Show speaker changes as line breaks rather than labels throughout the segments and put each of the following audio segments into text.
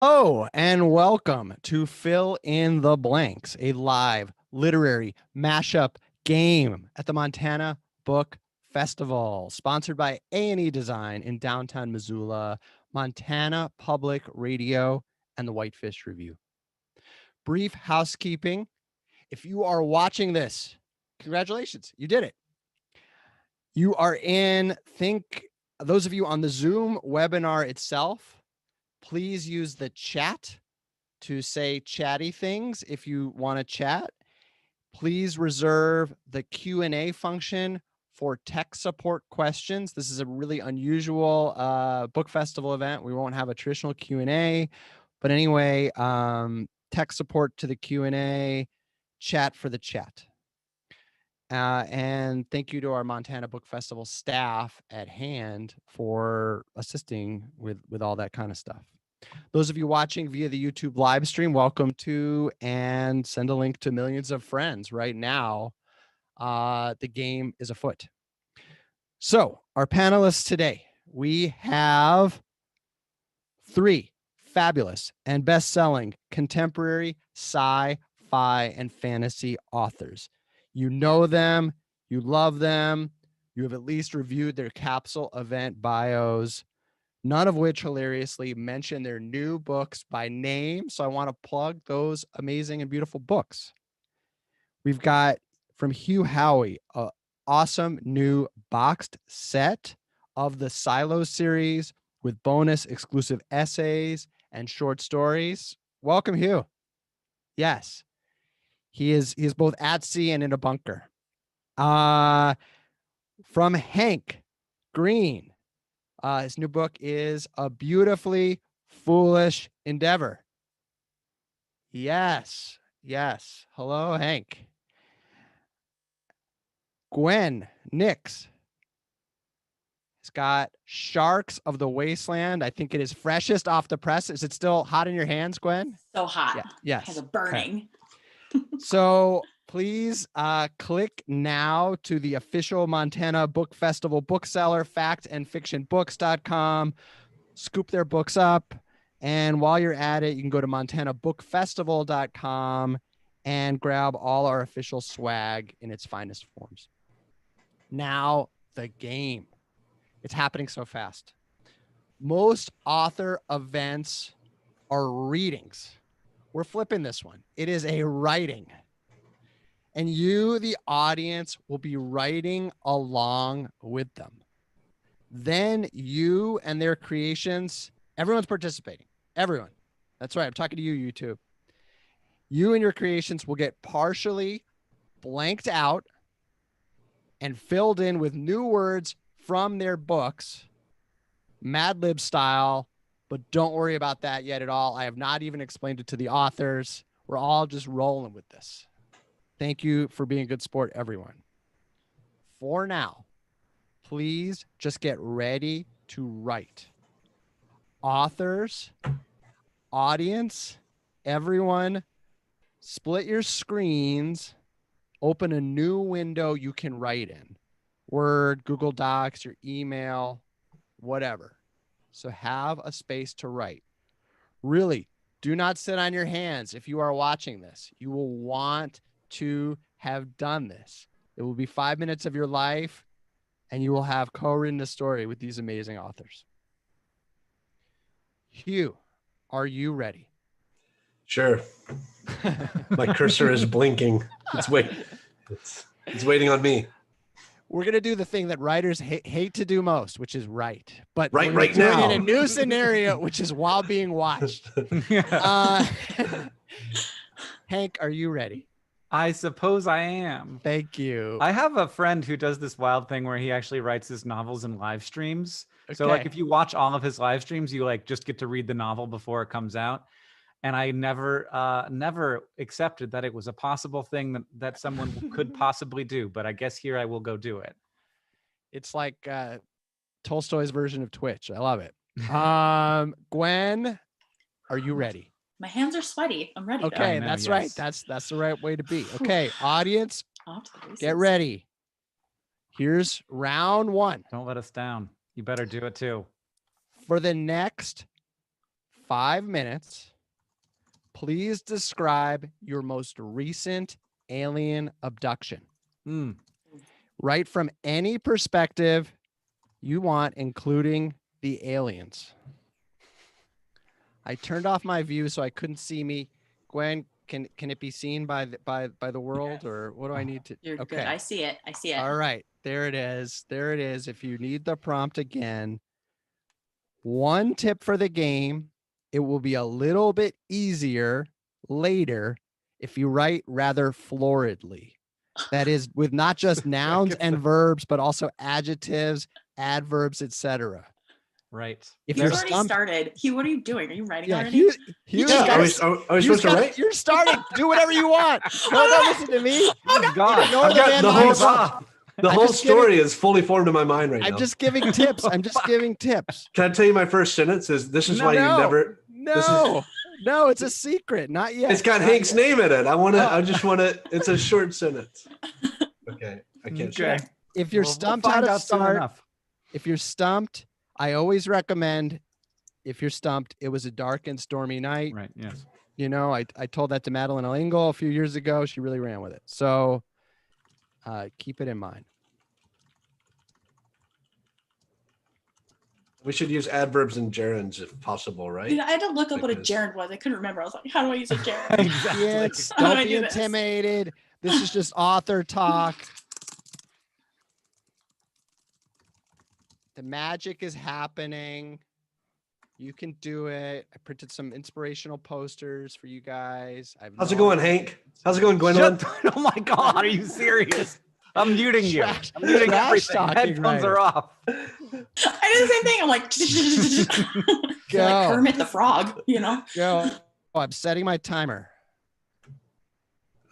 Oh, and welcome to Fill in the Blanks, a live literary mashup game at the Montana Book Festival, sponsored by A&E Design in downtown Missoula, Montana Public Radio, and the Whitefish Review. Brief housekeeping. If you are watching this, congratulations, you did it. You are those of you on the Zoom webinar itself, please use the chat to say chatty things if you want to chat. Please reserve the Q&A function for tech support questions. This is a really unusual book festival event. We won't have a traditional Q&A, but anyway, tech support to the Q&A, chat for the chat. And thank you to our Montana Book Festival staff at hand for assisting with all that kind of stuff. Those of you watching via the YouTube live stream, welcome to, and send a link to millions of friends right now. The game is afoot. So our panelists today, we have three fabulous and best-selling contemporary sci-fi and fantasy authors. You know them, you love them, you have at least reviewed their capsule event bios, none of which hilariously mention their new books by name. So I want to plug those amazing and beautiful books. We've got from Hugh Howey, an awesome new boxed set of the Silo series with bonus exclusive essays and short stories. Welcome, Hugh. Yes, he is both at sea and in a bunker. From Hank Green, his new book is A Beautifully Foolish Endeavor. Yes. Hello, Hank. Gwen Nix has got Sharks of the Wasteland. I think it is freshest off the press. Is it still hot in your hands, Gwen?
So hot.
Yeah. Yes.
Hands are burning.
Okay. So please click now to the official Montana Book Festival bookseller, factandfictionbooks.com. Scoop their books up. And while you're at it, you can go to montanabookfestival.com and grab all our official swag in its finest forms. Now, the game. It's happening so fast. Most author events are readings. We're flipping this one. It is a writing. And you, the audience, will be writing along with them. Then you and their creations, everyone's participating. Everyone. That's right. I'm talking to you, YouTube. You and your creations will get partially blanked out and filled in with new words from their books, Mad Lib style, but don't worry about that yet at all. I have not even explained it to the authors. We're all just rolling with this. Thank you for being a good sport, everyone. For now, please just get ready to write. Authors, audience, everyone, split your screens, open a new window you can write in. Word, Google Docs, your email, whatever. So have a space to write. Really, do not sit on your hands if you are watching this. You will want to have done this. It will be 5 minutes of your life, and you will have co-written a story with these amazing authors. Hugh, are you ready?
Sure. My cursor is blinking. It's waiting on me.
We're going to do the thing that writers hate to do most, which is write. But
right
we're
now.
It in a new scenario, which is while being watched. Hank, are you ready?
I suppose I am.
Thank you.
I have a friend who does this wild thing where he actually writes his novels in live streams. Okay. So like if you watch all of his live streams, you like just get to read the novel before it comes out. And I never accepted that it was a possible thing that someone could possibly do. But I guess here I will go do it.
It's like Tolstoy's version of Twitch. I love it. Gwen, are you ready?
My hands are sweaty. I'm ready.
Okay, that's yes. Right. That's the right way to be. Okay, audience, get ready. Here's round one.
Don't let us down. You better do it too.
For the next 5 minutes. Please describe your most recent alien abduction.
Mm.
Right from any perspective you want, including the aliens. I turned off my view so I couldn't see me. Gwen, can it be seen by the world, or what do I need to?
You're
Okay.
good. I see it. I see it.
All right. There it is. There it is. If you need the prompt again, one tip for the game, it will be a little bit easier later if you write rather floridly. That is with not just nouns and verbs, but also adjectives, adverbs, etc.
Right.
If
He's
you're
already
stumped,
started. Hugh, what are you doing? Are you writing
yeah,
already?
Hugh,
You
Hugh,
just
Yeah,
gotta-
are we supposed to write?
You're starting. Do whatever you want. No, don't listen to me.
Oh, God.
Ignore
I've got
man
the
behind
whole
the prompt.
off.
The
I'm
whole
just giving-
story is fully formed in my mind right now.
I'm just giving tips. I'm just giving tips.
Can I tell you my first sentence? This is
No,
why you never.
No, it's a secret. Not yet.
It's got
Not
Hank's
yet.
name in it. I want to.
Oh.
I just want to. It's a short sentence. Okay, I can't.
Okay.
share.
If you're
We'll
stumped
find
how to
out soon
start,
enough.
if you're stumped, I always recommend, if you're stumped, it was a dark and stormy night.
Right. Yes.
You know, I told that to Madeline Lingle a few years ago. She really ran with it. So keep it in mind.
We should use adverbs and gerunds if possible, right?
Dude, I had to look up what a
Because-
gerund was. I couldn't remember. I was like, how do I use a gerund?
Exactly.
Kids,
How do I
don't be
do this?
intimidated. This is just author talk. The magic is happening. You can do it. I printed some inspirational posters for you guys.
How's it going, Hank? How's it going, Gwendolyn?
Oh my God. Are you serious? I'm muting you.
Trash-
I'm muting
trash
everything.
talking
Headphones
writer.
are off.
I did the same thing. I'm like, You're like
Go.
Kermit the Frog, you know?
Go. Oh, I'm setting my timer.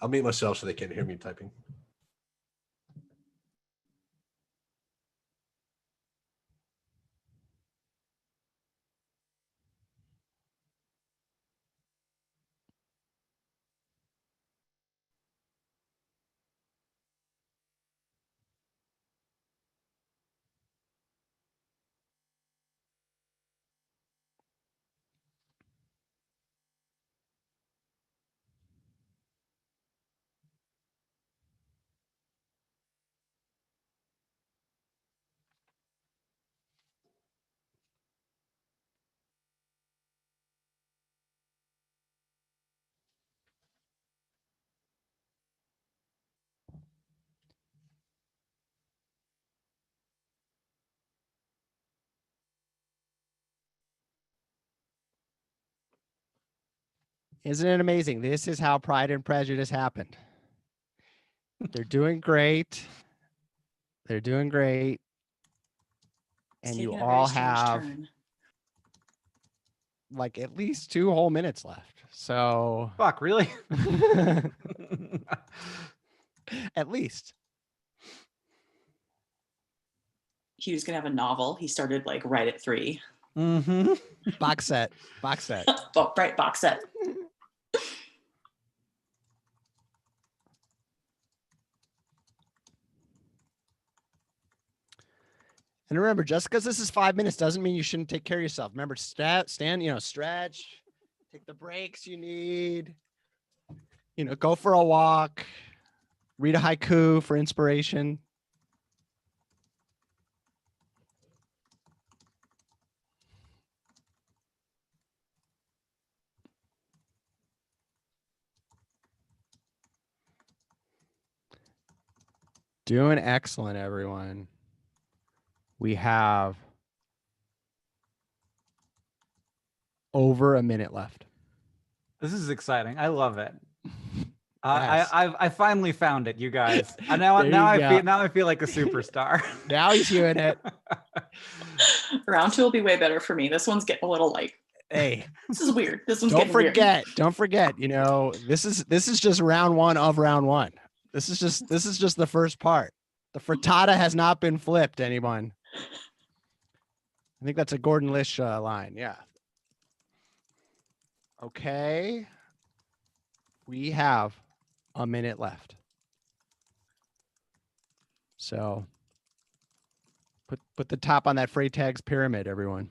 I'll mute myself so they can't hear me typing.
Isn't it amazing? This is how Pride and Prejudice happened. They're doing great. They're doing great.
It's
And you
taking a very
all
strange
have
turn.
like at least 2 whole minutes left. So
Fuck, really?
at least.
He was gonna have a novel. He started like right at 3.
Mm-hmm.
Box set. Box set.
Oh, right, box set.
And remember, just because this is 5 minutes doesn't mean you shouldn't take care of yourself. Remember, stand, stretch, take the breaks you need. You know, go for a walk, read a haiku for inspiration. Doing excellent, everyone. We have over a minute left.
This is exciting. I love it.
Yes.
I finally found it, you guys. Now
There
now
you
I
go.
feel now I feel like a superstar.
Now he's doing it.
Round 2 will be way better for me. This one's getting a little like,
Hey,
this is weird. This one's
don't
getting weird.
don't forget, you know, this is just round 1 of round 1. This is just the first part. The frittata has not been flipped, anyone. I think that's a Gordon Lish line. Yeah. Okay. We have a minute left. So put the top on that Freytag's pyramid, everyone.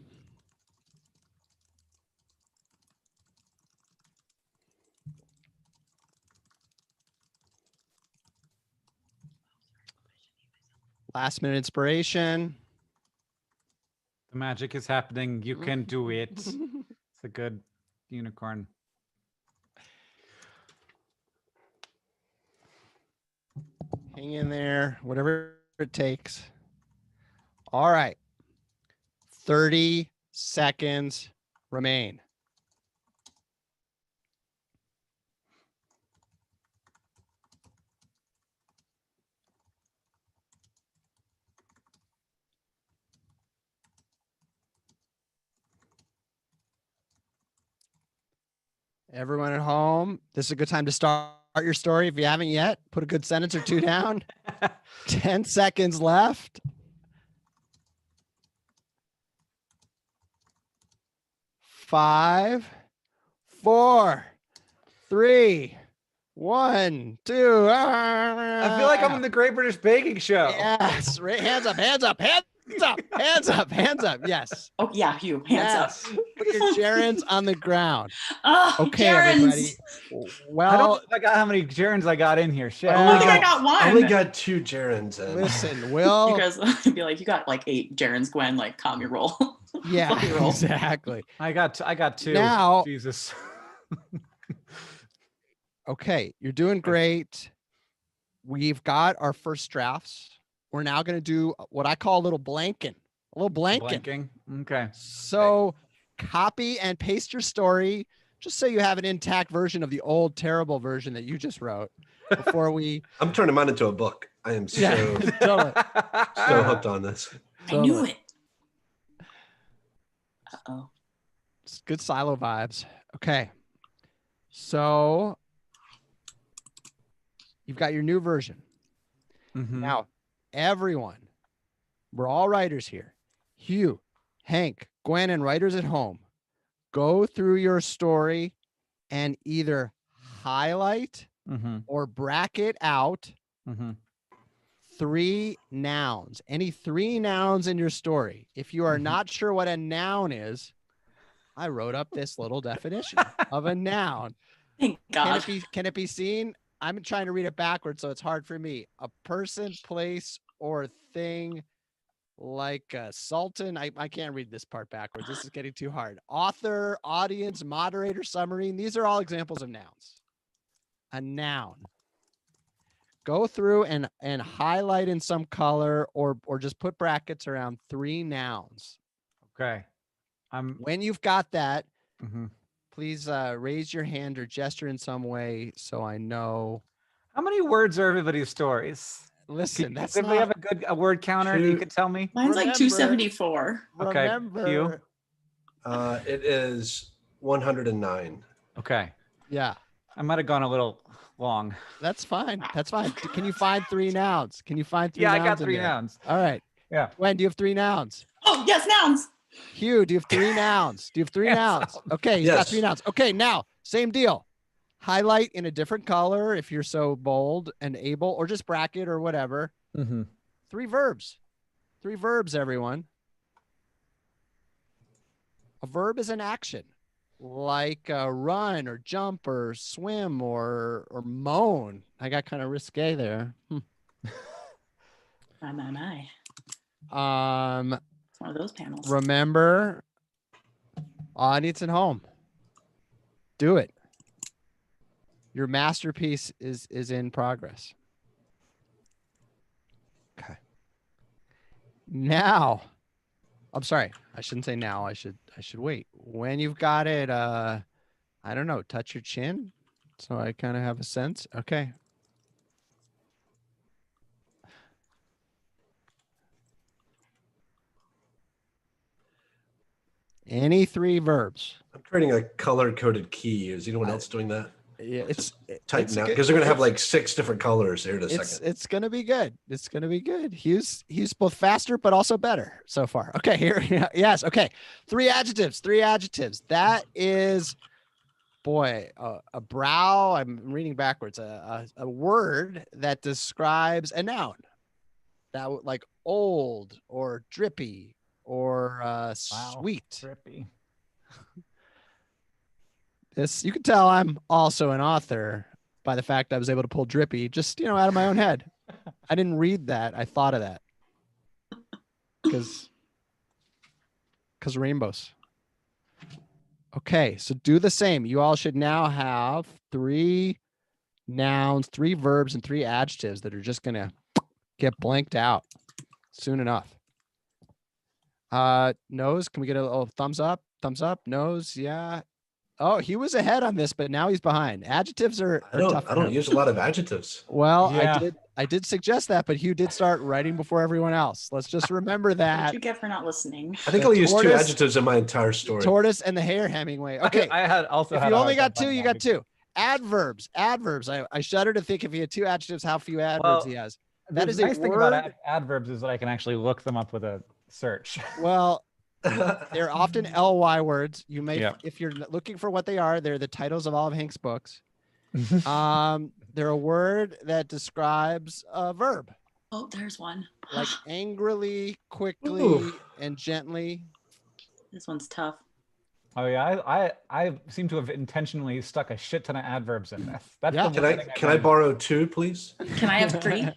Last minute inspiration.
The magic is happening. You can do it. It's a good unicorn.
Hang in there, whatever it takes. All right. 30 seconds remain. Everyone at home, this is a good time to start your story. If you haven't yet, put a good sentence or two down. 10 seconds left. 5, 4, 3, 1, 2.
I feel like I'm in the Great British Baking Show.
Yes. Hands up, hands up, hands up, hands up, hands up. Yes.
Oh yeah, Hugh, hands
Yes.
up.
Put your gerunds on the ground.
Oh,
Okay,
gerunds.
everybody.
I don't
Well,
know if I got how many gerunds I got in here. Shit.
Well,
I don't think I
Oh,
got one.
I only got 2 gerunds in.
listen,
You
Will.
guys would be like, you got like 8 gerunds, Gwen. Like, calm your roll.
Yeah,
Fucking roll.
exactly.
I got 2.
Now-
Jesus.
Okay, you're doing great. We've got our first drafts. We're now going to do what I call a little blanking. A little blanking.
Blanking. Okay.
So copy and paste your story just so you have an intact version of the old terrible version that you just wrote before we
I'm turning mine into a book. I am so,
totally.
so hooked on this.
I knew it. Uh-oh.
It's good silo vibes. Okay. So you've got your new version.
Mhm.
Now, everyone, we're all writers here. Hugh, Hank, Gwen, and writers at home, go through your story and either highlight
Mhm.
or bracket out
Mhm.
3 nouns, any 3 nouns in your story. If you are
Mhm.
not sure what a noun is, I wrote up this little definition of a noun.
Thank God.
Can it be seen? I'm trying to read it backwards, so it's hard for me. A person, place, or thing like a sultan. I can't read this part backwards. This is getting too hard. Author, audience, moderator, submarine. These are all examples of nouns. A noun. Go through and highlight in some color or just put brackets around 3 nouns.
Okay. I'm.
When you've got that,
Mhm.
please raise your hand or gesture in some way so I know.
How many words are everybody's stories?
Listen,
Does
that's
anybody
not,
have a word counter that you
Two.
could tell me?
Mine's like
Remember-
274.
Okay,
remember.
Hugh?
It is 109.
Okay.
Yeah,
I might have gone a little long.
that's fine. That's fine. Can you find 3 nouns? Can you find 3
Yeah, I
nouns?
got
in
3
there?
nouns.
All right.
Yeah.
Gwen, do you have 3 nouns?
Oh, yes, nouns.
Hugh, do you have 3 nouns? Do you have 3
Yes.
nouns? Okay, he's got
Yes.
3 nouns. Okay, now, same deal. Highlight in a different color if you're so bold and able, or just bracket or whatever.
Mm-hmm.
3 verbs. 3 verbs, everyone. A verb is an action, like run or jump or swim or moan. I got kind of risque there.
My.
Um,
It's one of those panels.
remember, audience at home, do it. Your masterpiece is in progress. Okay. Now, I'm sorry. I shouldn't say now. I should wait. When you've got it, I don't know, touch your chin so I kind of have a sense. Okay. Any 3 verbs.
I'm creating a color-coded key. Is anyone else doing that?
Yeah, it's
Type
it's
now
good-
because they're gonna have like 6 different colors here in a
it's
second.
it's gonna be good. It's gonna be good. He's both faster but also better so far. Okay, here. Yes. Okay. 3 adjectives. 3 adjectives. That is, boy, a brow. I'm reading backwards. A word that describes a noun. That like old or drippy or sweet.
Trippy.
This, you can tell I'm also an author by the fact I was able to pull drippy just, out of my own head. I didn't read that. I thought of that. because rainbows. Okay, so do the same. You all should now have 3 nouns, 3 verbs, and 3 adjectives that are just gonna get blanked out soon enough. Nose, can we get a little thumbs up? Thumbs up, nose, yeah. Oh, he was ahead on this, but now he's behind. Adjectives are tough.
I don't use a lot of adjectives.
Well,
Yeah.
I did suggest that, but Hugh did start writing before everyone else. Let's just remember
What
that.
you get for not listening?
I think I'll use 2
tortoise-
adjectives in my entire story.
Tortoise and the hare Hemingway. Okay,
I had also.
if
had
you
a
only
hard
got
time
2, you
finding
got 2. Adverbs. I shudder to think if he had 2 adjectives, how few adverbs
Well,
he has.
The
That is a
nice thing about
word-
adverbs is that I can actually look them up with a search.
Well, they're often ly words. You may,
Yeah.
if you're looking for what they are, they're the titles of all of Hank's books. They're a word that describes a verb,
Oh, there's one.
like angrily, quickly,
Ooh.
and gently.
This one's tough.
Oh yeah, I seem to have intentionally stuck a shit ton of adverbs in this. That's
Yeah.
the one thing
Can I
learned.
borrow 2, please?
Can I have 3?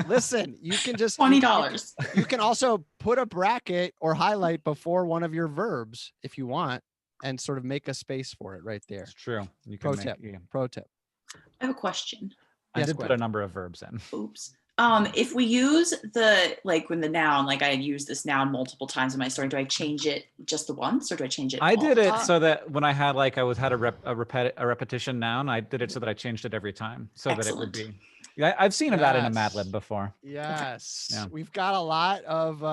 Listen, you can just
$20.
You can also put a bracket or highlight before one of your verbs if you want, and sort of make a space for it right there.
It's true. You
Pro
can
tip.
make, yeah.
Pro tip.
I have a question.
I
Yes,
did put
Gwen.
a number of verbs in.
Oops. If we use when the noun, like I used this noun multiple times in my story, do I change it just the once or do I change it?
I
all
did
the
it
time?
so that when I had a repetition noun, I did it so that I changed it every time, so that it would
Excellent.
be. Yeah, I've seen that in a
Yes.
Mad Lib before.
Yes.
Yeah.
We've got a lot of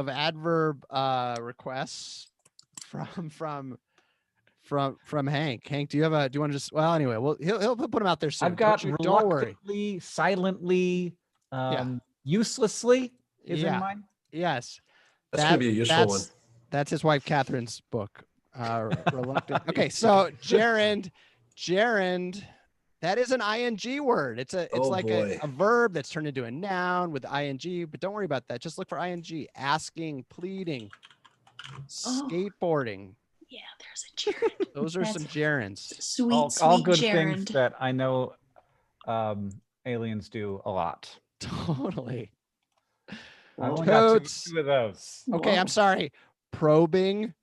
adverb requests from Hank. Hank, do you want to just, well, anyway, well, he'll put them out there soon.
I've got
don't worry.
reluctantly, silently,
Yeah.
uselessly is
Yeah.
in mine.
Yes.
That's going to be a useful one.
That's his wife Catherine's book. Reluctant. Okay, so gerund, that is an ing word. It's
Oh,
like
boy.
a verb that's turned into a noun with ing, but don't worry about that. Just look for ing. Asking, pleading,
Oh.
skateboarding.
Yeah, there's a gerund.
Those are some gerunds.
Sweet,
All
sweet
good
gerund.
things that I know aliens do a lot.
Totally.
I
Whoa.
only got
Totes.
two of those.
Okay,
Whoa.
I'm sorry. Probing.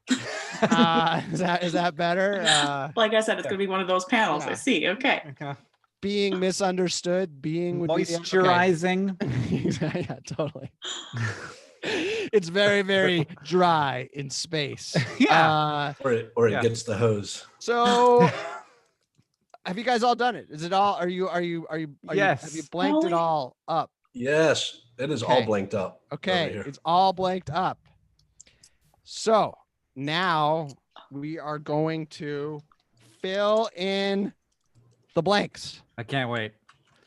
Is that better?
Like I said, it's going to be one of those panels.
Yeah.
I see. Okay.
Okay.
Being misunderstood. Being would be the- okay.
Moisturizing.
Yeah, totally. It's very, very dry in space.
Yeah.
Or it
Yeah.
gets the hose.
So have you guys all done it? Is it all, are you have you
Yes.
blanked it
Really?
all up?
Yes, it is all
Okay.
blanked up. over
Okay,
here.
it's all blanked up. So now we are going to fill in the blanks.
I can't wait.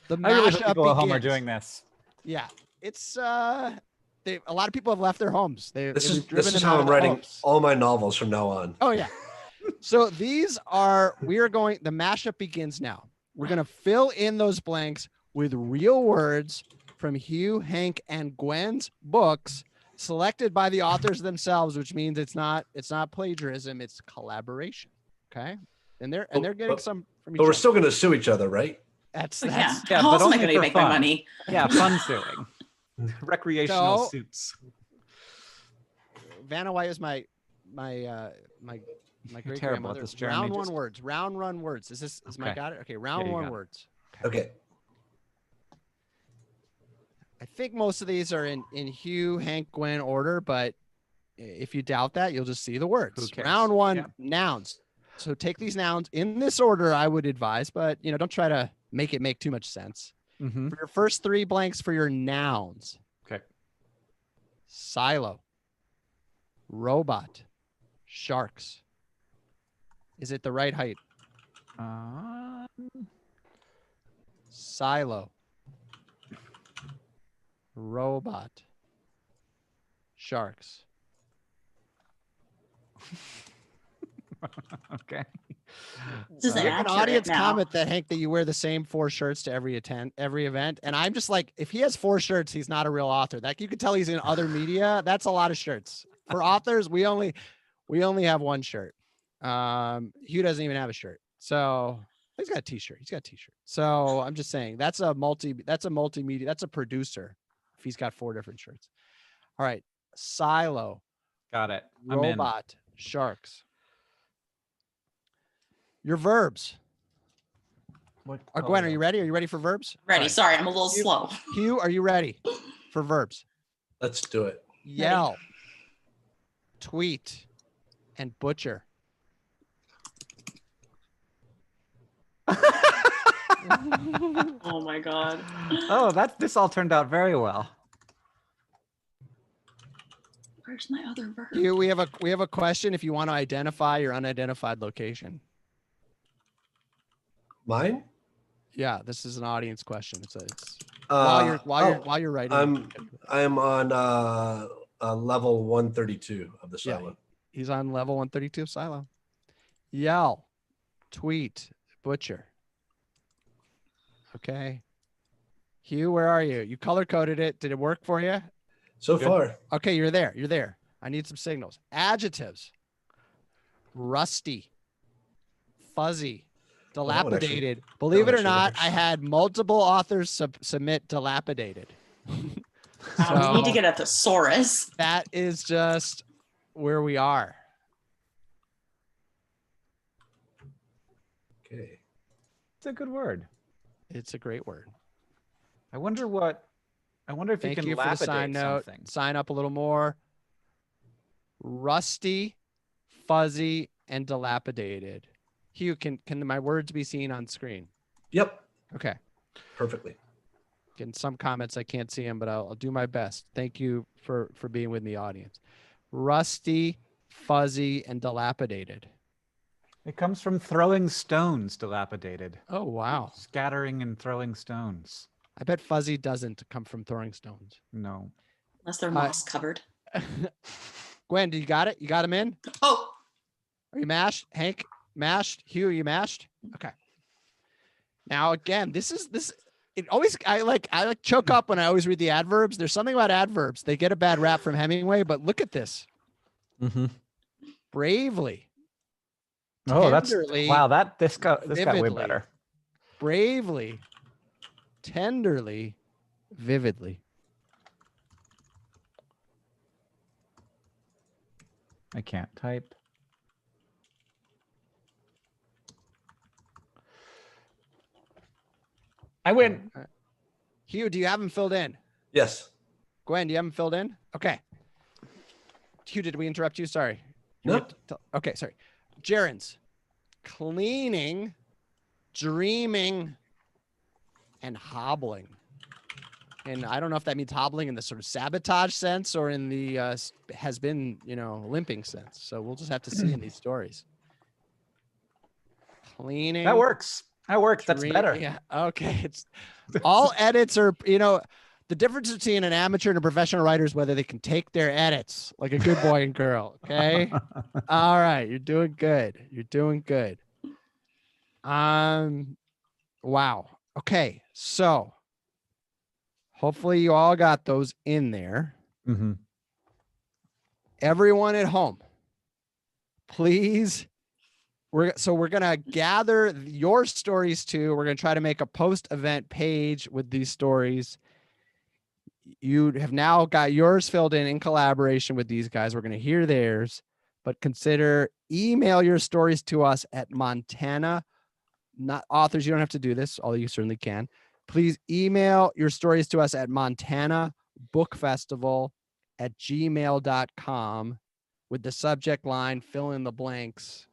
The
I really hope
mashup
people at home are
begins.
doing this.
Yeah, it's a lot of people have left their homes.
This
they've
is
driven them
how
out
I'm
of their
writing
homes.
all my novels from now on.
Oh yeah. So the mashup begins now. We're going to fill in those blanks with real words from Hugh, Hank, and Gwen's books selected by the authors themselves, which means it's not plagiarism, it's collaboration. Okay. And they're getting
But-
some from each
But we're
other.
still going to sue each other, right?
That's
But yeah.
Yeah,
How
but
else am I
only
going to
for
make my
fun.
money?
Yeah, fun suing. Recreational
So-
suits.
Vanna White is my great
terrible at
grandmother.
this, Jeremy.
Round
Just-
one words. Round run words. Is my
Okay.
got it? Okay, round
you
one
got it.
words.
Okay.
I think most of these are in Hugh, Hank, Gwen order, but if you doubt that, you'll just see the words.
Who cares?
Round one,
Yeah.
nouns. So take these nouns in this order, I would advise, but don't try to make it make too much sense.
Mm-hmm.
For your first 3 blanks for your nouns.
Okay.
Silo. Robot. Sharks. Is it the right height? Silo. Robot. Sharks.
Okay.
This is
We have an
accurate
audience
now.
comment that Hank that you wear the same 4 shirts to every event, and I'm just like, if he has 4 shirts, he's not a real author. That you can tell he's in other media. That's a lot of shirts. For authors, we only have 1 shirt. Hugh doesn't even have a shirt, so he's got a t-shirt. So I'm just saying that's a multimedia. That's a producer if he's got 4 different shirts. All right. Silo,
Got it. I'm in.
robot, sharks. Your verbs.
What?
Gwen, are you ready? Are you ready for verbs?
Ready.
All
Sorry, I'm a little
You-
slow.
right. Hugh, are you ready for verbs?
Let's do it.
Yell, tweet, and butcher.
Oh my god.
Oh, this all turned out very well.
Where's my other verb?
Hugh, we have a question if you want to identify your unidentified location.
Mine?
Yeah, this is an audience question. It's
Uh,
while you're writing.
I'm on level 132 of the
Yeah.
silo.
He's on level 132 of Silo. Yell, tweet, butcher. Okay. Hugh, where are you? You color coded it. Did it work for you?
So
Good.
far,
Okay, you're there. You're there. I need some signals. Adjectives. Rusty, fuzzy,
Well, that one actually-
dilapidated. Believe it or
actually
not,
works.
I had multiple authors submit dilapidated.
We need to get a thesaurus.
That is just where we are.
okay.
It's a good word.
It's a great word.
I wonder if
Thank
you can
you for the sign
lapidate
note.
something.
Sign up a little more. Rusty, fuzzy, and dilapidated. Hugh, can my words be seen on screen?
Yep.
Okay.
Perfectly.
In some comments, I can't see them, but I'll do my best. Thank you for being with me, audience. Rusty, fuzzy, and dilapidated.
It comes from throwing stones, dilapidated.
Oh, wow.
Scattering and throwing stones.
I bet fuzzy doesn't come from throwing stones.
No.
Unless they're moss covered.
Gwen, do you got it? You got him in?
Oh,
Are you mashed? Hank, mashed? Hugh, are you mashed? Okay. Now again, this it always I like choke up when I always read the adverbs. There's something about adverbs. They get a bad rap from Hemingway, but look at this.
Mm-hmm.
Bravely.
Oh, that's
Tenderly,
wow. This got way
vividly.
better.
Bravely, tenderly, vividly.
I can't type. I win.
Hugh, do you have them filled in?
Yes.
Gwen, do you have them filled in? Okay. Hugh, did we interrupt you? Sorry.
No.
Okay, sorry. Gerunds. Cleaning, dreaming, and hobbling. And I don't know if that means hobbling in the sort of sabotage sense or in the has been, limping sense. So we'll just have to see in these stories. Cleaning.
That works. That works. That's better.
Yeah. Okay. It's all edits are, the difference between an amateur and a professional writer is whether they can take their edits like a good boy and girl. Okay. All right. You're doing good. You're doing good. Wow. Okay. So hopefully you all got those in there.
Mm-hmm.
Everyone at home, please. We're going to gather your stories too. We're going to try to make a post-event page with these stories. You have now got yours filled in collaboration with these guys. We're going to hear theirs, but email your stories to us at Montana. Not authors, you don't have to do this, although you certainly can. Please email your stories to us at montanabookfestival@gmail.com with the subject line, fill in the blanks.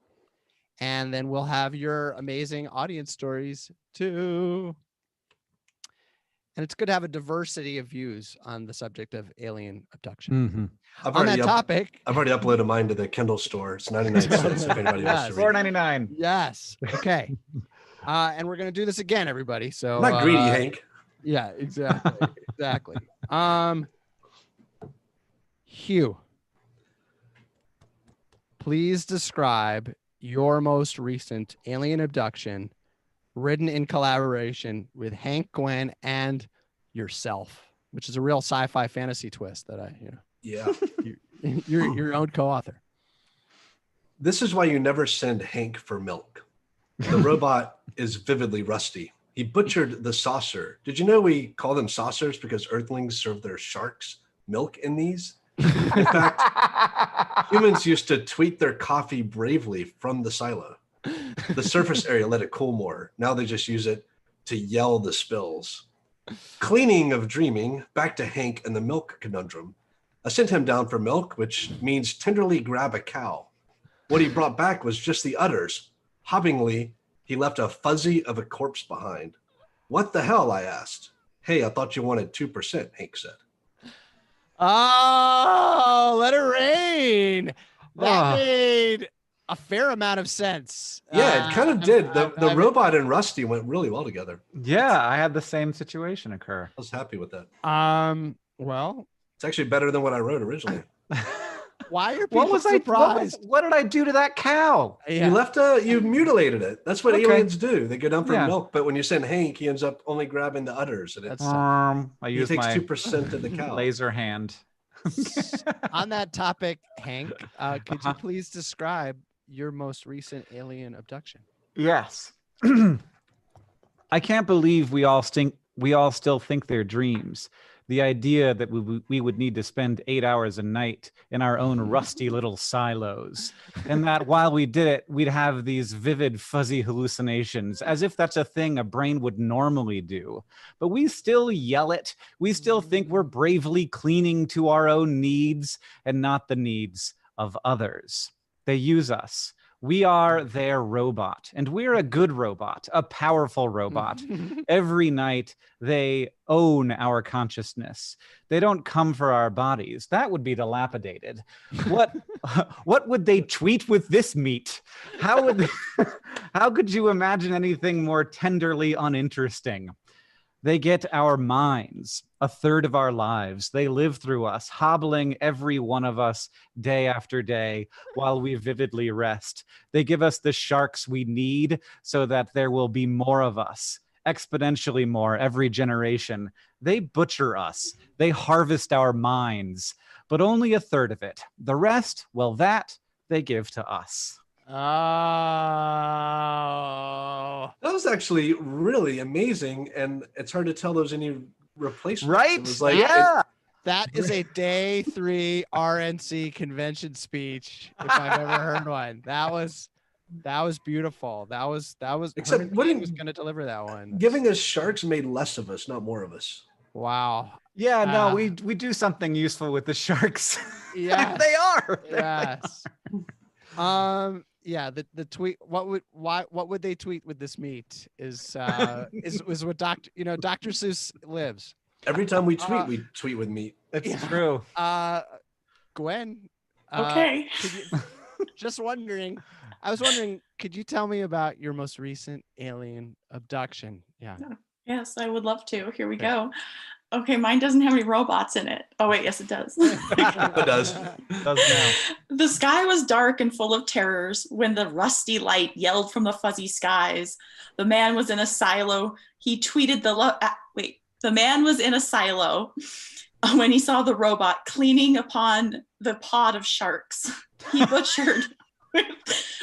And then we'll have your amazing audience stories too. And it's good to have a diversity of views on the subject of alien abduction.
I've
On
already
that topic.
I've already uploaded mine to the Kindle store. It's 99 cents if anybody wants to read.
$4.99.
Yes. Okay. And we're going to do this again, everybody. So
I'm not greedy, Hank.
Yeah, exactly. Exactly. Hugh, please describe your most recent alien abduction written in collaboration with Hank, Gwen, and yourself, which is a real sci-fi fantasy twist that
Yeah.
you're your own co-author.
This is why you never send Hank for milk. The robot is vividly rusty. He butchered the saucer. Did you know we call them saucers because Earthlings serve their sharks milk in these? In fact, humans used to tweet their coffee bravely from the silo. The surface area let it cool more. Now they just use it to yell the spills. Cleaning of dreaming, back to Hank and the milk conundrum. I sent him down for milk, which means tenderly grab a cow. What he brought back was just the udders. Hoppingly, he left a fuzzy of a corpse behind. What the hell, I asked. Hey, I thought you wanted 2%, Hank said.
Oh, let it rain. That
Ah.
made a fair amount of sense.
Yeah, it kind of did. The
I mean-
robot and Rusty went really well together.
Yeah, I had the same situation occur.
I was happy with that.
Well,
It's actually better than what I wrote originally.
why are people
What was I?
surprised?
What did I do to that cow?
Yeah.
You mutilated it. That's what
Okay.
aliens do. They go down for
Yeah.
milk, but when you send Hank, he ends up only grabbing the udders, and it's,
That's-
I
he
used
takes
my
2% of the cow.
laser hand.
On that topic, Hank, could you
Uh-huh.
please describe your most recent alien abduction?
Yes. I can't believe we all still think they're dreams. The idea that we would need to spend 8 hours a night in our own rusty little silos, and that while we did it, we'd have these vivid, fuzzy hallucinations, as if that's a thing a brain would normally do. But we still yell it. We still think we're bravely cleaning to our own needs and not the needs of others. They use us. We are their robot, and we're a good robot, a powerful robot. Every night, they own our consciousness. They don't come for our bodies. That would be dilapidated. What would they tweet with this meat? How could you imagine anything more tenderly uninteresting? They get our minds, a third of our lives. They live through us, hobbling every one of us day after day while we vividly rest. They give us the sharks we need so that there will be more of us, exponentially more every generation. They butcher us. They harvest our minds, but only a third of it. The rest, well, that they give to us.
Oh.
That was actually really amazing, and it's hard to tell there's any replacements.
Right?
It was like,
yeah.
That is a day 3 RNC convention speech, if I've ever heard one. That was beautiful. That was
Except
Herman
wouldn't-
Cain was going to deliver that one.
giving us sharks made less of us, not more of us.
Wow.
Yeah, no,
Ah.
we do something useful with the sharks.
Yes.
They are.
Yes. Yeah, the tweet, what would they tweet with this meat is what Dr. Seuss lives.
Every time we tweet with meat.
It's
Yeah.
true.
Gwen.
Okay.
I was wondering, could you tell me about your most recent alien abduction? Yeah.
Yes, I would love to. Here we go. Okay, mine doesn't have any robots in it. Oh wait, yes it does.
It does.
Does now.
The sky was dark and full of terrors when the rusty light yelled from the fuzzy skies. The man was in a silo. He tweeted the man was in a silo when he saw the robot cleaning upon the pod of sharks. He butchered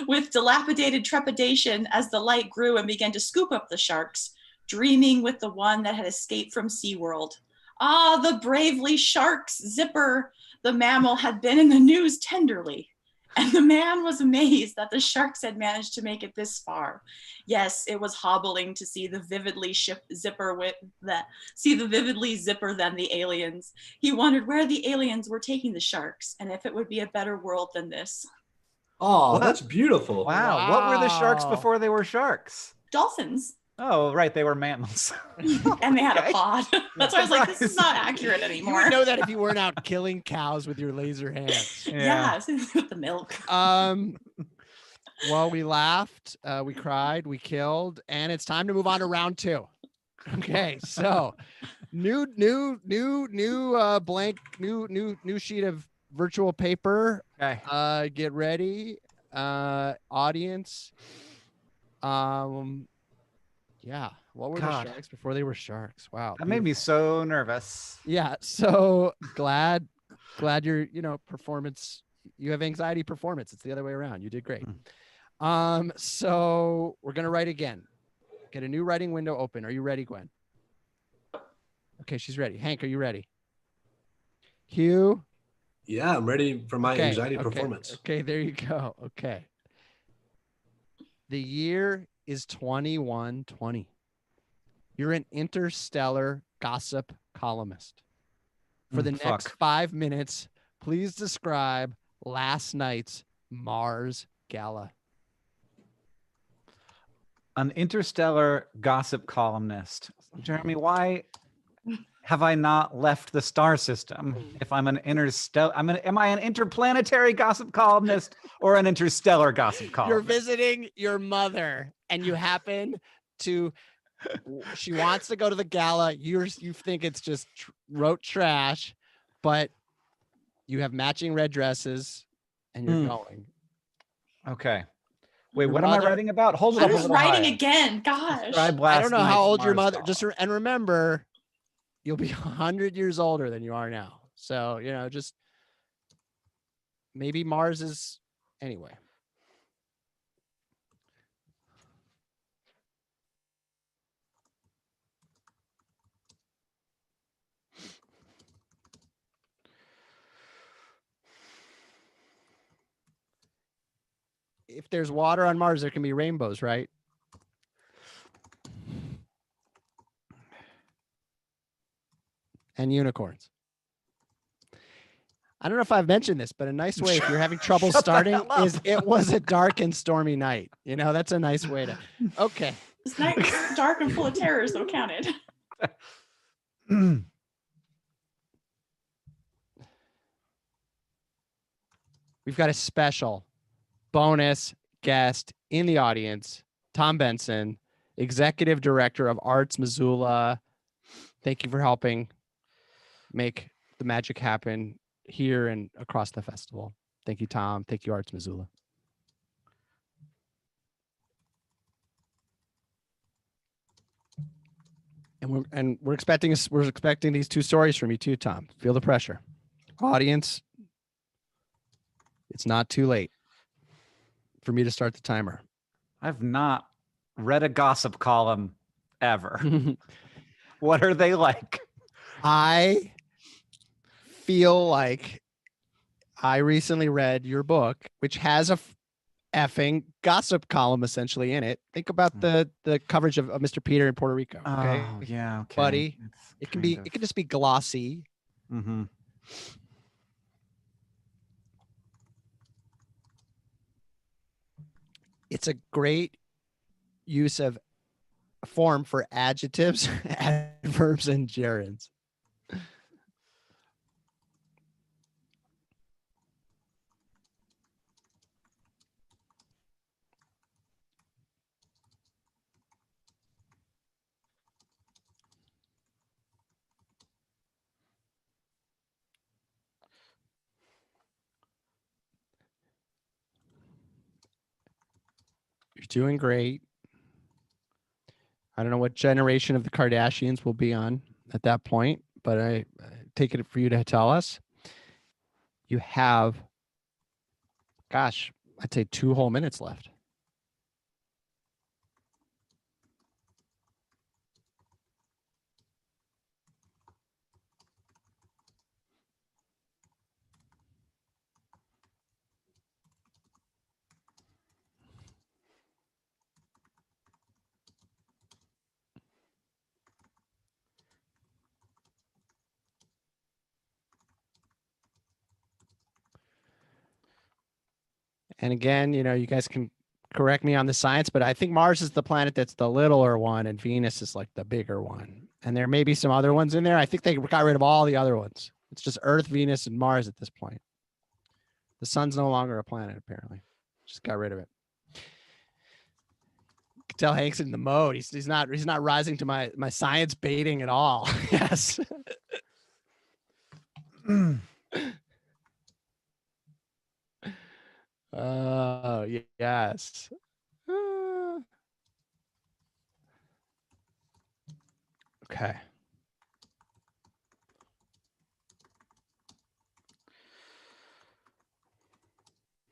with dilapidated trepidation as the light grew and began to scoop up the sharks, dreaming with the one that had escaped from SeaWorld. Ah, the bravely sharks, Zipper, the mammal, had been in the news tenderly. And the man was amazed that the sharks had managed to make it this far. Yes, it was hobbling to see the vividly zipper than the aliens. He wondered where the aliens were taking the sharks and if it would be a better world than this.
Oh, that's beautiful.
Wow. What were the sharks
Wow.
before they were sharks?
Dolphins.
Oh, right. They were mammals.
And they had
Okay.
a pod. That's why I was like, this is not accurate
You
anymore.
would know that if you weren't out killing cows with your laser hands.
Yeah, with the milk.
Well, we laughed, we cried, we killed, and it's time to move on to round 2. Okay, so new blank, new sheet of virtual paper.
Okay.
Get ready, audience. Yeah, what were
God.
the sharks before they were sharks? Wow,
That made me so nervous.
yeah, so glad your performance, you have anxiety performance. It's the other way around. You did great. So we're gonna write again. Get a new writing window open. Are you ready, Gwen? Okay, she's ready. Hank, are you ready? Hugh?
Yeah, I'm ready for my anxiety
okay,
performance.
Okay, there you go. Okay. The year is 2120. You're an interstellar gossip columnist. For the next 5 minutes, please describe last night's Mars Gala.
An interstellar gossip columnist. Jeremy, why have I not left the star system? If I'm an interstellar, am I an interplanetary gossip columnist or an interstellar gossip columnist?
You're visiting your mother and you happen to, she wants to go to the gala. You think it's just rote trash, but you have matching red dresses and you're going.
Okay. Wait, what am I writing about? Hold it up.
I'm just writing again. Gosh.
I don't know how old your mother, and remember, you'll be 100 years older than you are now. So, just maybe Mars is anyway. If there's water on Mars, there can be rainbows, right? And unicorns. I don't know if I've mentioned this, but a nice way if you're having trouble starting is it was a dark and stormy night. That's a nice way to. Okay.
This night was dark and full of terrors, though counted.
We've got a special bonus guest in the audience, Tom Benson, Executive Director of Arts Missoula. Thank you for helping make the magic happen here and across the festival. Thank you, Tom. Thank you, Arts Missoula. And we're expecting these two stories from you too, Tom. Feel the pressure. Audience, it's not too late for me to start the timer.
I've not read a gossip column ever. What are they like?
I feel like I recently read your book, which has a effing gossip column essentially in it. Think about the coverage of Mr. Peter in Puerto Rico. Okay.
Oh, yeah. Okay.
Buddy. It can just be glossy.
Mm-hmm.
It's a great use of form for adjectives, adverbs, and gerunds. You're doing great. I don't know what generation of the Kardashians will be on at that point, but I take it for you to tell us. You have, gosh, I'd say 2 whole minutes left. And again, you guys can correct me on the science, but I think Mars is the planet that's the littler one and Venus is like the bigger one. And there may be some other ones in there. I think they got rid of all the other ones. It's just Earth, Venus, and Mars at this point. The sun's no longer a planet, apparently. Just got rid of it. You can tell Hank's in the mode. He's not rising to my science baiting at all. Yes. Oh, yes. Okay.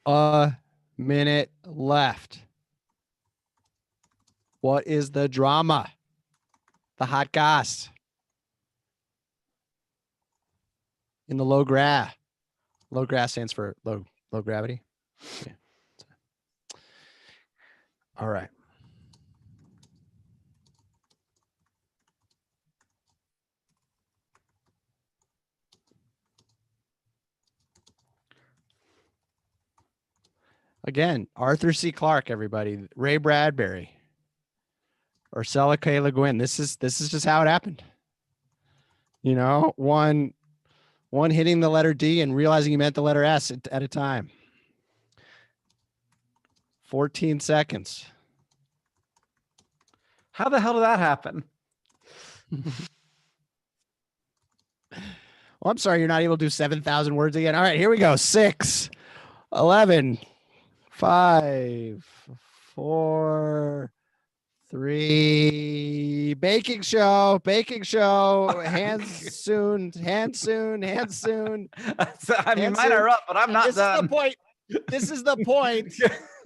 A minute left. What is the drama? The hot goss in the low gra. Low gra stands for low gravity. Yeah. All right. Again, Arthur C. Clarke, everybody. Ray Bradbury. Ursula K. Le Guin. This is just how it happened. You know, one hitting the letter D and realizing you meant the letter S at a time. 14 seconds.
How the hell did that happen?
Well, I'm sorry you're not able to do 7,000 words again. All right, here we go. 6, 11, 5, 4, 3. Baking show. Hands soon. I
mean, mine are up, but I'm not done.
This is the point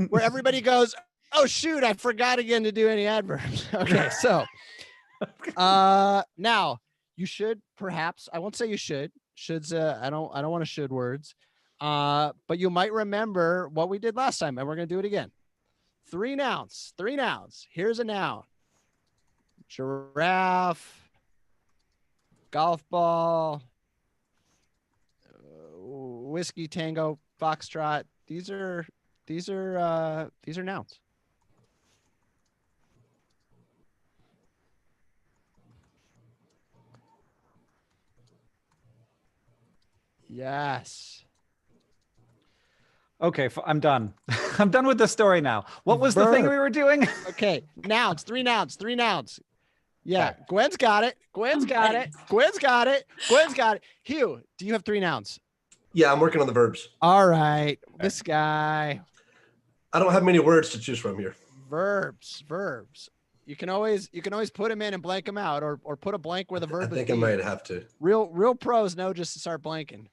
where everybody goes, oh, shoot, I forgot again to do any adverbs. Okay, so now you should perhaps, I won't say you should. Shoulds, I don't want to should words. But you might remember what we did last time, and we're going to do it again. 3 nouns. Here's a noun. Giraffe, golf ball, whiskey tango, foxtrot. These are nouns. Yes.
Okay, I'm done. I'm done with the story now. What was the thing we were doing?
Okay, nouns, 3 nouns. Yeah,
Okay.
Gwen's got it. Hugh, do you have 3 nouns?
Yeah, I'm working on the verbs.
All right, this guy.
I don't have many words to choose from here.
Verbs. You can always put them in and blank them out, or put a blank where the verb.
I think I might have to.
Real pros know just to start blanking.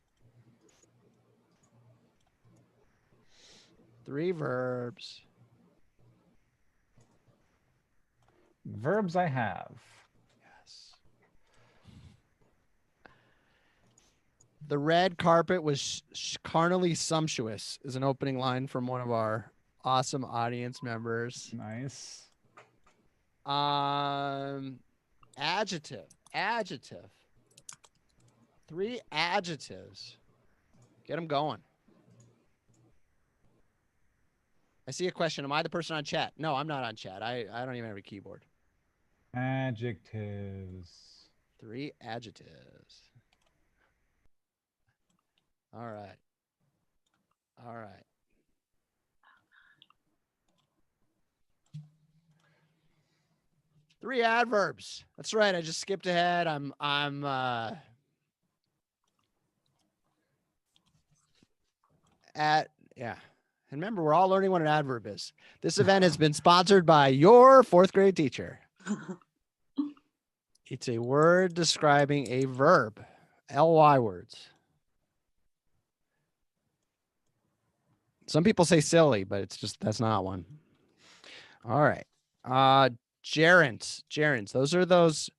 3 verbs.
Verbs I have.
Yes. The red carpet was carnally sumptuous is an opening line from one of our awesome audience members.
Nice.
Adjective. 3 adjectives. Get them going. I see a question. Am I the person on chat? No, I'm not on chat. I don't even have a keyboard.
Adjectives.
3 adjectives. All right. 3 adverbs. That's right. I just skipped ahead. And remember, we're all learning what an adverb is. This event has been sponsored by your 4th grade teacher. It's a word describing a verb. LY words. Some people say silly, but that's not one. All right. Gerunds. Those are those,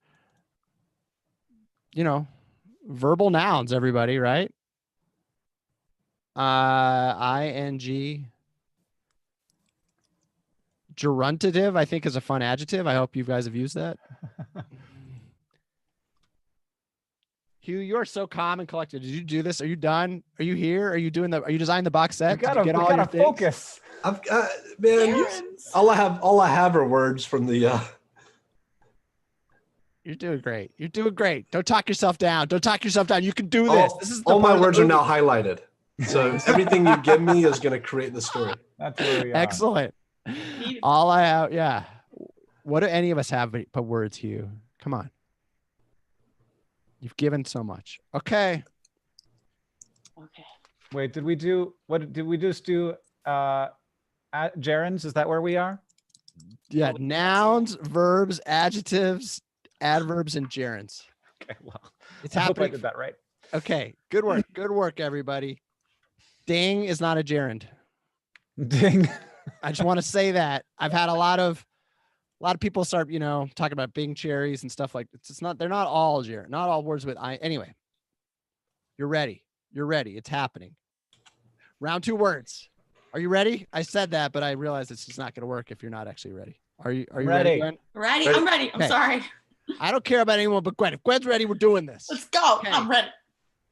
verbal nouns, everybody, right? ING. Geruntative, I think, is a fun adjective. I hope you guys have used that. Hugh, you are so calm and collected. Did you do this? Are you done? Are you here? Are you designing the box set?
You gotta focus.
I've got, man, all I have are words from the
You're doing great. Don't talk yourself down. You can do this. This is
all my words are now highlighted. So everything you give me is going to create the story.
That's where we are.
Excellent. All I have, yeah. What do any of us have but words, Hugh? Come on. You've given so much. Okay.
Wait, did we just do gerunds? Is that where we are?
Yeah, nouns, verbs, adjectives, adverbs, and gerunds.
Okay, well,
It's
I hope
happening.
I did that right.
Okay, good work. Good work, everybody. Ding is not a gerund.
Ding.
I just want to say that. I've had a lot of lot of people start, talking about Bing cherries and stuff like it's not. They're not all not all words with I. Anyway, you're ready. You're ready. It's happening. Round 2 words. Are you ready? I said that, but I realized it's just not going to work if you're not actually ready. Are you ready, Gwen?
Ready? I'm ready. I'm sorry.
I don't care about anyone but Gwen. If Gwen's ready, we're doing this.
Let's go.
Okay.
I'm ready.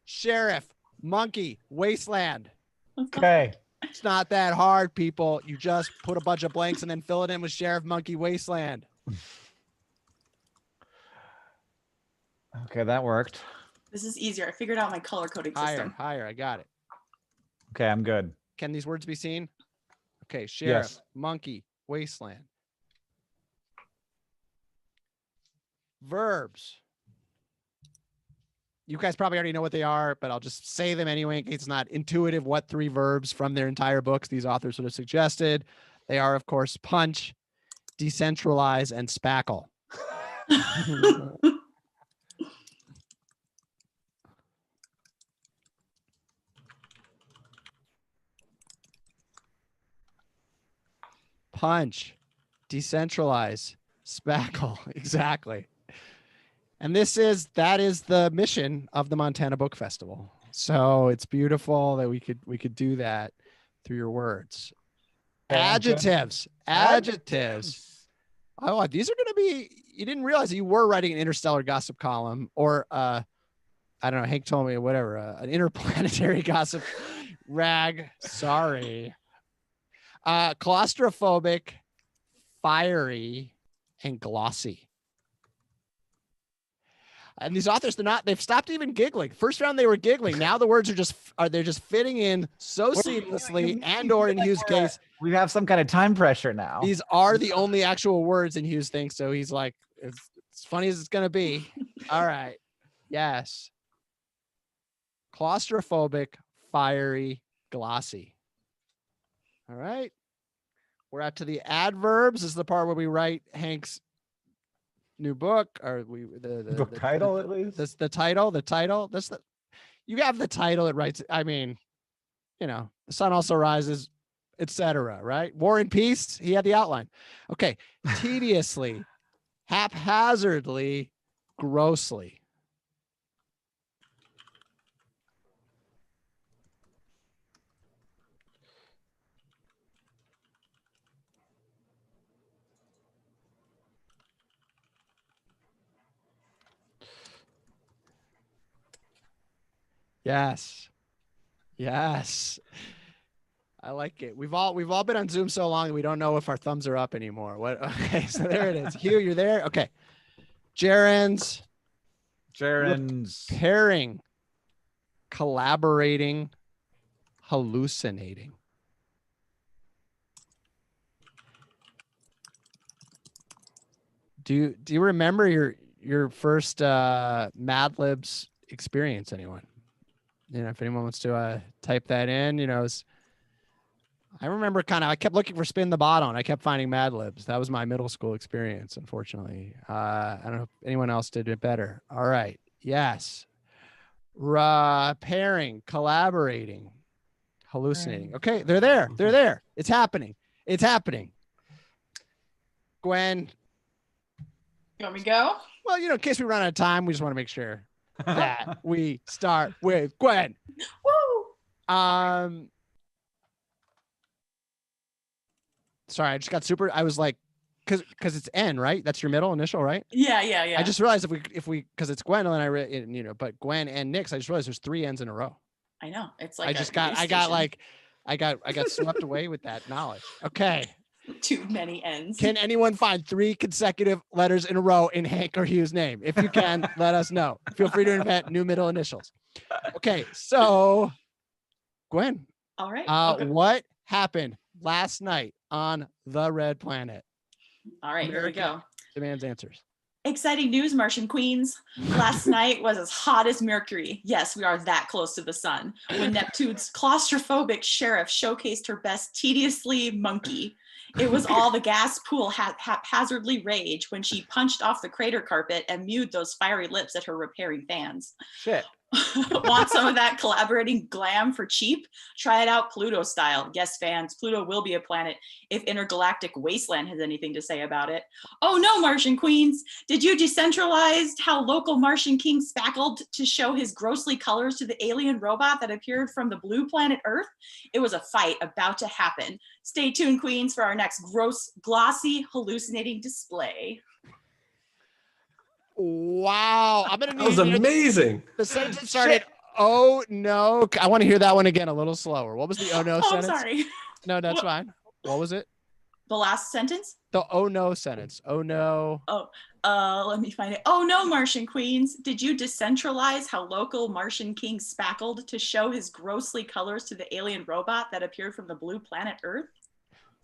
Sheriff, monkey, wasteland.
Okay.
It's not that hard, people. You just put a bunch of blanks and then fill it in with sheriff, monkey, wasteland.
Okay, that worked.
This is easier. I figured out my color coding system.
Higher. I got it.
Okay, I'm good.
Can these words be seen? Okay, sheriff,
Yes.
monkey, wasteland. Verbs. You guys probably already know what they are, but I'll just say them anyway in case it's not intuitive what 3 verbs from their entire books these authors would have suggested. They are, of course, punch, decentralize, and spackle. Punch, decentralize, spackle. Exactly. And that is the mission of the Montana Book Festival. So it's beautiful that we could do that through your words. Adjectives. Oh, these are going to be, you didn't realize that you were writing an interstellar gossip column or I don't know, Hank told me whatever, an interplanetary gossip rag. Sorry. Claustrophobic, fiery, and glossy. And these authors, they've stopped even giggling. First round, they were giggling. Now the words they're just fitting in so seamlessly, and or in Hugh's case,
we have some kind of time pressure now.
These are the only actual words in Hugh's thing. So he's like, it's funny as it's going to be. All right. Yes. Claustrophobic, fiery, glossy. All right. We're out to the adverbs. This is the part where we write Hank's new book, or the
title at least.
That's the title. You have the title. It writes. I mean, the sun also rises, etc. Right? War and Peace. He had the outline. Okay. Tediously, haphazardly, grossly. Yes. I like it. We've all been on Zoom so long that we don't know if our thumbs are up anymore. What? Okay, so there it is. Hugh, you're there. Okay. Gerunds. Pairing. Collaborating. Hallucinating. Do you remember your first Mad Libs experience, anyone? If anyone wants to type that in, I remember I kept looking for Spin the Bottle and I kept finding Mad Libs. That was my middle school experience, unfortunately. I don't know if anyone else did it better. All right. Yes. Pairing, collaborating, hallucinating. Okay. They're there. It's happening. Gwen.
You want me to go?
Well, in case we run out of time, we just want to make sure that we start with Gwen.
Woo!
Sorry, I just got I was like, because it's N, right? That's your middle initial, right?
Yeah.
I just realized if we because it's Gwen and I read but Gwen and Nix, I just realized there's 3 N's in a row.
I know. It's like
I got swept away with that knowledge. Okay.
Too many N's.
Can anyone find 3 consecutive letters in a row in Hank or Hugh's name? If you can, let us know. Feel free to invent new middle initials. Okay, so Gwen.
All right.
Okay. What happened last night on the Red Planet?
All right, here we go.
Demands answers.
Exciting news, Martian Queens. Last night was as hot as Mercury. Yes, we are that close to the sun. When Neptune's claustrophobic sheriff showcased her best tediously monkey. It was all the gas pool haphazardly rage when she punched off the crater carpet and mewed those fiery lips at her repairing fans.
Shit.
Want some of that collaborating glam for cheap? Try it out Pluto style. Yes, fans, Pluto will be a planet if Intergalactic Wasteland has anything to say about it. Oh no, Martian queens. Did you decentralize how local Martian king spackled to show his grossly colors to the alien robot that appeared from the blue planet Earth? It was a fight about to happen. Stay tuned, queens, for our next gross, glossy, hallucinating display.
Wow. I'm going to
That was
need
amazing.
the sentence started. Oh no. I want to hear that one again a little slower. What was the oh no
Oh,
sentence?
sorry.
No, that's fine. What was it?
The last sentence?
The oh no sentence. Oh no.
Let me find it. Oh no, Martian queens. Did you decentralize how local Martian king spackled to show his grossly colors to the alien robot that appeared from the blue planet Earth?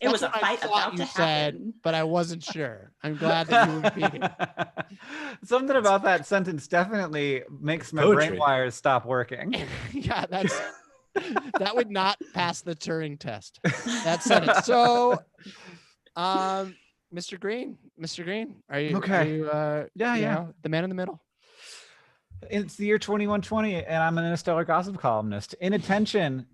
It
That's
was a
what I
fight
thought
about
you
to
said,
happen.
but I wasn't sure. I'm glad that you repeated.
Something about that sentence definitely makes my
Poetry.
brain wires stop working.
Yeah, that would not pass the Turing test. That sentence. So, Mr. Green, are you
Okay.
Are you,
Yeah,
you
yeah.
know, the man in the middle?
It's the year 2120, and I'm an Interstellar Gossip columnist. In attendance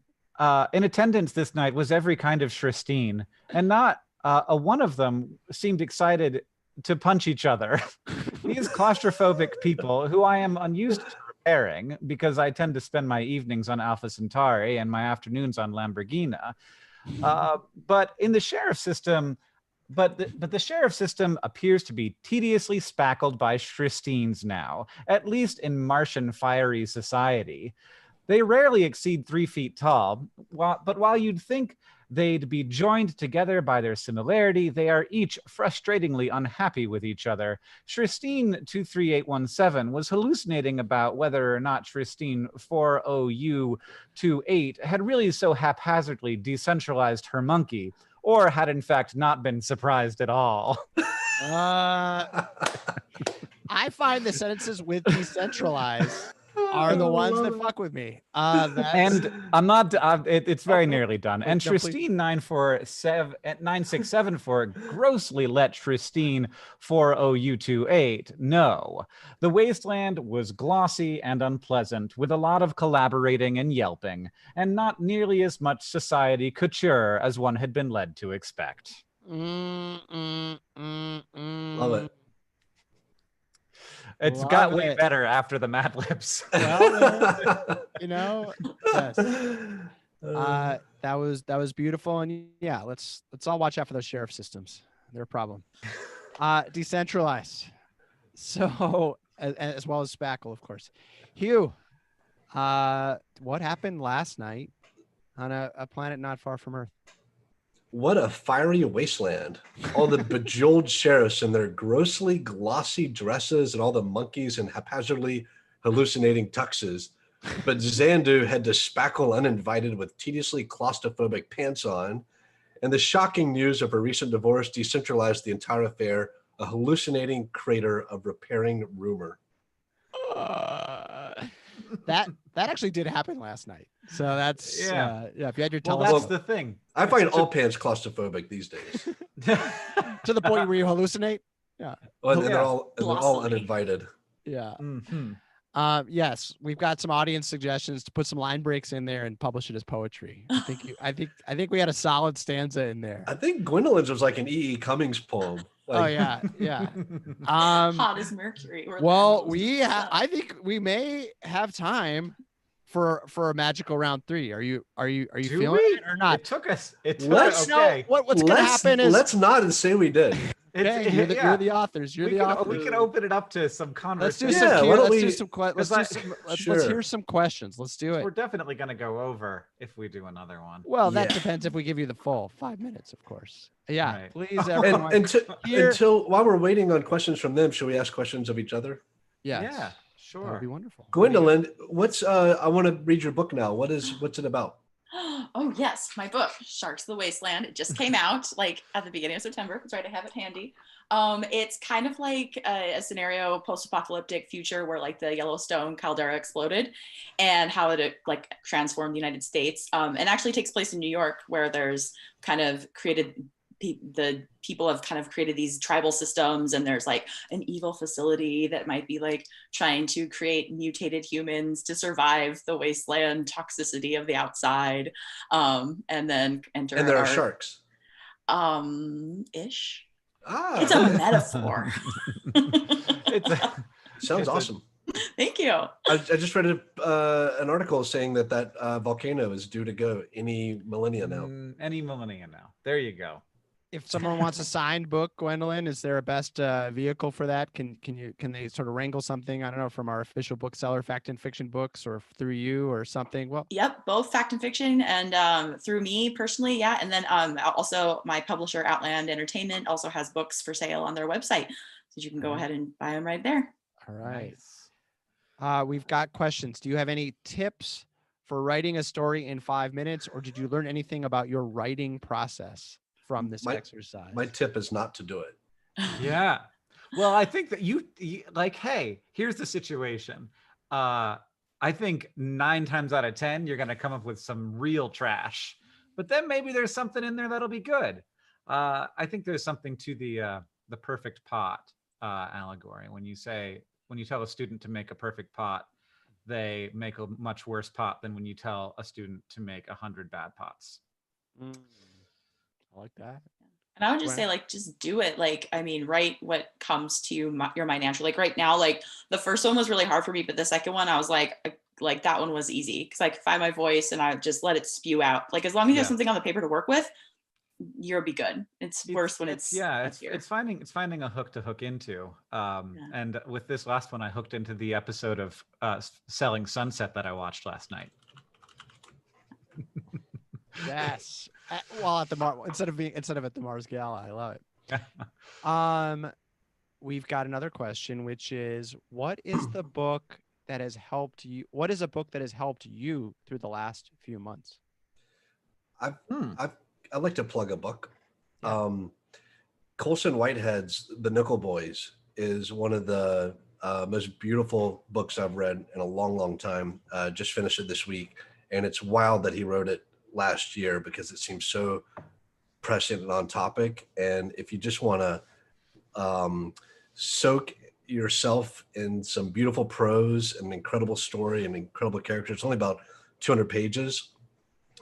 this night was every kind of Shristine, and not a one of them seemed excited to punch each other. These claustrophobic people, who I am unused to repairing because I tend to spend my evenings on Alpha Centauri and my afternoons on Lamborghini. But in the sheriff system, but the sheriff system appears to be tediously spackled by Shristines now, at least in Martian fiery society. They rarely exceed 3 feet tall, but while you'd think they'd be joined together by their similarity, they are each frustratingly unhappy with each other. Shristine 23817 was hallucinating about whether or not Shristine 40U28 had really so haphazardly decentralized her monkey, or had in fact not been surprised at all.
I find the sentences with decentralized are the ones that fuck with me.
And I'm not. It's very nearly done. And
No, please.
Shristine 9674 grossly let Shristine 40U28 know. The wasteland was glossy and unpleasant, with a lot of collaborating and yelping, and not nearly as much society couture as one had been led to expect.
Love it.
It's
Love
got way
it.
better after the Mad Libs.
Well, you know, yes. That was beautiful, and yeah, let's all watch out for those sheriff systems. They're a problem. Decentralized, so as well as Spackle, of course. Hugh, what happened last night on a planet not far from Earth?
What a fiery wasteland. All the bejeweled sheriffs in their grossly glossy dresses and all the monkeys in haphazardly hallucinating tuxes. But Xandu had to spackle uninvited with tediously claustrophobic pants on. And the shocking news of her recent divorce decentralized the entire affair, a hallucinating crater of repairing rumor.
That actually did happen last night. So that's
Yeah.
if you had your
Well,
telescope
that's the thing.
I find all pants claustrophobic these days.
to the point where you hallucinate.
Well, and
Yeah.
they're all
Glossily.
uninvited.
Yeah.
Mhm.
Yes, we've got some audience suggestions to put some line breaks in there and publish it as poetry. I think we had a solid stanza in there.
I think Gwendolyn's was like an E.E. Cummings poem.
Oh yeah, yeah.
Hot as mercury. Or
Well,
the
I think we may have time for a magical round 3. Are you
Do
feeling
we?
it or not?
It took us.
Let's-
Okay.
What's gonna happen is
let's not and say we did.
okay, you're the authors. You're
we
the
can,
authors.
we can open it up to some
Let's do
conversation.
some.
Yeah,
Q-
why don't
let's do
we-
some. Let's
Because
do some. Let's
Sure.
hear some questions. Let's do it.
We're definitely going to go over if we do another one.
Well, that
Yeah.
depends if we give you the full 5 minutes, of course. Yeah,
Right.
please,
And
everyone. Here-
until while we're waiting on questions from them, should we ask questions of each other?
Yes.
Yeah,
That
sure.
would be wonderful.
Gwendolyn, what's I want to read your book now. What's it about?
Oh yes, my book, Sharks of the Wasteland. It just came out like at the beginning of September. That's right, I have it handy. It's kind of like a scenario post-apocalyptic future where like the Yellowstone caldera exploded and how it like transformed the United States. And actually takes place in New York, where there's kind of created the people have kind of created these tribal systems, and there's like an evil facility that might be like trying to create mutated humans to survive the wasteland toxicity of the outside, and then enter.
And there are sharks.
Ish.
Ah,
It's a metaphor.
Sounds awesome.
Thank you.
I just read an article saying that volcano is due to go any millennia now.
Any millennia now. There you go.
If someone wants a signed book, Gwendolyn, is there a best vehicle for that? Can they sort of wrangle something? I don't know, from our official bookseller, Fact and Fiction Books, or through you or something? Well,
yep, both Fact and Fiction and through me personally, yeah. And then also my publisher, Outland Entertainment, also has books for sale on their website, so you can go ahead and buy them right there.
All right.
Nice.
We've got questions. Do you have any tips for writing a story in 5 minutes, or did you learn anything about your writing process from this exercise?
My tip is not to do it.
Yeah. Well, I think that you like, hey, here's the situation. I think 9 times out of 10, you're going to come up with some real trash, but then maybe there's something in there that'll be good. I think there's something to the perfect pot allegory. When you tell a student to make a perfect pot, they make a much worse pot than when you tell a student to make 100 bad pots.
I like that.
And I would just say, like, just do it. Like, I mean, write what comes to you, your mind naturally. Like right now, like the first one was really hard for me, but the second one, I was like that one was easy because I could find my voice and I just let it spew out. Like, as long as you have something on the paper to work with, you'll be good. It's worse when it's
finding a hook to hook into. And with this last one, I hooked into the episode of Selling Sunset that I watched last night.
Yes. Well, at the instead of at the Mars Gala, I love it. We've got another question, which is, what is the book that has helped you? What is a book that has helped you through the last few months?
I'd like to plug a book. Colson Whitehead's The Nickel Boys is one of the most beautiful books I've read in a long, long time. Just finished it this week, and it's wild that he wrote it last year because it seems so prescient and on topic. And if you just want to soak yourself in some beautiful prose and incredible story and incredible characters, it's only about 200 pages.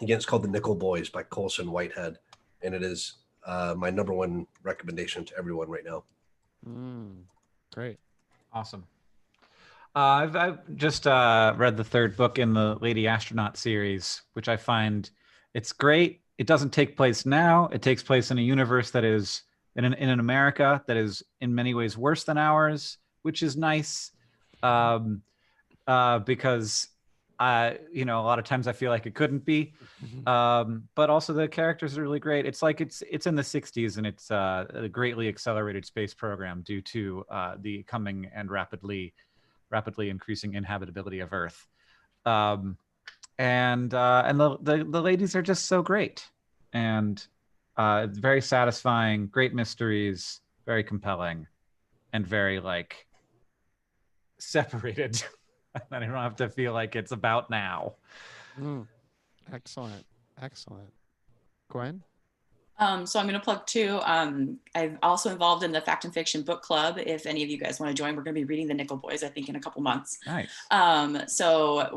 Again, it's called The Nickel Boys by Colson Whitehead, and it is my number one recommendation to everyone right now.
Great.
Awesome. I've just read the third book in the Lady Astronaut series, which I find it's great. It doesn't take place now. It takes place in a universe that is in an America that is in many ways worse than ours, which is nice because a lot of times I feel like it couldn't be, but also the characters are really great. It's like it's in the 60s, and it's a greatly accelerated space program due to the coming and rapidly increasing inhabitability of Earth. And the ladies are just so great, and very satisfying, great mysteries, very compelling, and very like separated. I don't have to feel like it's about now.
Excellent. Gwen?
So I'm going to plug too. I'm also involved in the Fact and Fiction book club. If any of you guys want to join, we're going to be reading The Nickel Boys, I think, in a couple months.
Nice.
So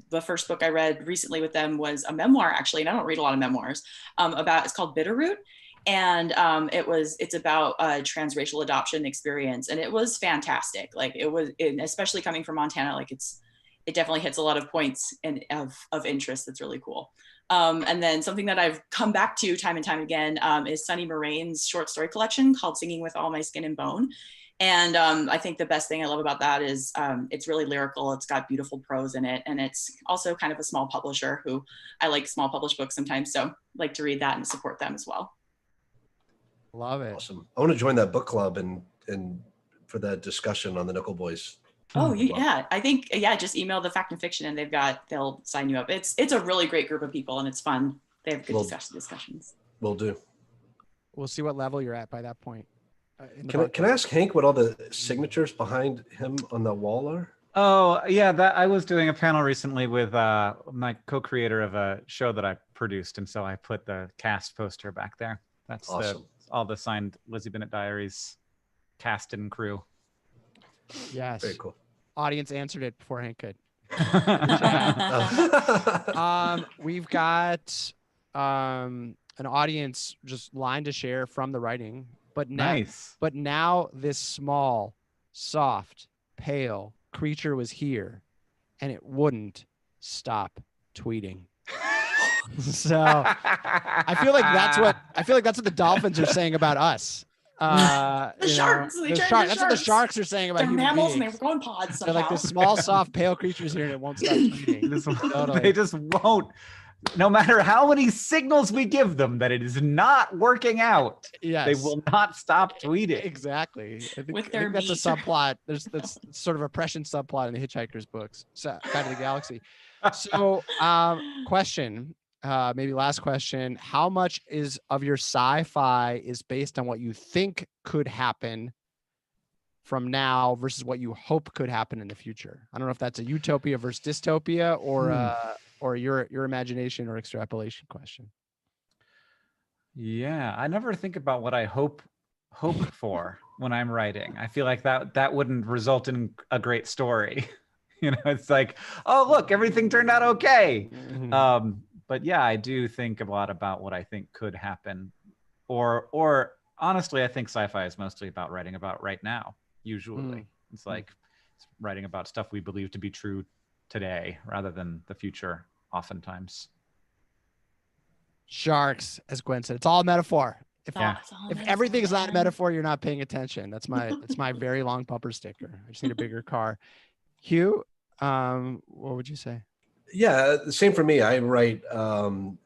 the first book I read recently with them was a memoir, actually, and I don't read a lot of memoirs. It's called Bitterroot. And it's about a transracial adoption experience, and it was fantastic. Like especially coming from Montana, like it definitely hits a lot of points of interest. That's really cool. And then something that I've come back to time and time again is Sunny Morane's short story collection called Singing with All My Skin and Bone. And I think the best thing I love about that is it's really lyrical. It's got beautiful prose in it, and it's also kind of a small publisher who I like small published books sometimes, so like to read that and support them as well.
Love it.
Awesome. I want to join that book club and for that discussion on the Nickel Boys.
Oh, yeah. I think, just email the Fact and Fiction and they'll sign you up. It's a really great group of people and it's fun. They have good discussions.
Will do.
We'll see what level you're at by that point.
Can I ask Hank what all the signatures behind him on the wall are?
Oh, yeah. I was doing a panel recently with my co-creator of a show that I produced. And so I put the cast poster back there. That's
Awesome.
all the signed Lizzie Bennett Diaries cast and crew.
Yes.
Very cool.
Audience answered it before Hank could.
Oh.
We've got an audience just line to share from the writing, but now,
Nice.
but now this small, soft, pale creature was here, and it wouldn't stop tweeting. So I feel like that's what the dolphins are saying about us.
The
you know,
sharks. They
the
turned
shark.
into
That's what the
sharks.
sharks are saying about
They're
human
mammals and
beings.
they grow in pods
They're
somehow.
like this small, soft, pale creatures here, and it won't stop tweeting. Totally.
They just won't. No matter how many signals we give them that it is not working out,
Yes.
they will not stop tweeting.
Exactly. I
With
think
their
that's a
meat.
subplot. That's sort of oppression subplot in the Hitchhiker's books, Guide to the Galaxy. So, question, maybe last question: how much of your sci-fi is based on what you think could happen from now versus what you hope could happen in the future? I don't know if that's a utopia versus dystopia, or your imagination or extrapolation question.
Yeah, I never think about what I hope for when I'm writing. I feel like that wouldn't result in a great story. It's like, oh look, everything turned out okay. But yeah, I do think a lot about what I think could happen, or honestly, I think sci-fi is mostly about writing about right now. Usually, it's like it's writing about stuff we believe to be true today rather than the future. Oftentimes.
Sharks, as Gwen said, it's all a metaphor. If everything is not a metaphor, you're not paying attention. That's my very long bumper sticker. I just need a bigger car. Hugh, what would you say?
Yeah, the same for me. I write. I'm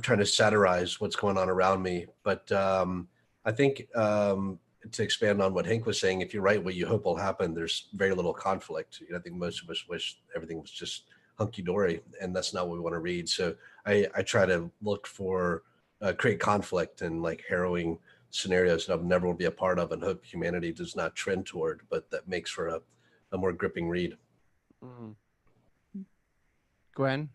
trying to satirize what's going on around me, but I think to expand on what Hank was saying, if you write what you hope will happen, there's very little conflict. I think most of us wish everything was just hunky dory, and that's not what we want to read. So I try to look for create conflict and like harrowing scenarios that I'll never will be a part of, and hope humanity does not trend toward, but that makes for a more gripping read.
Gwen?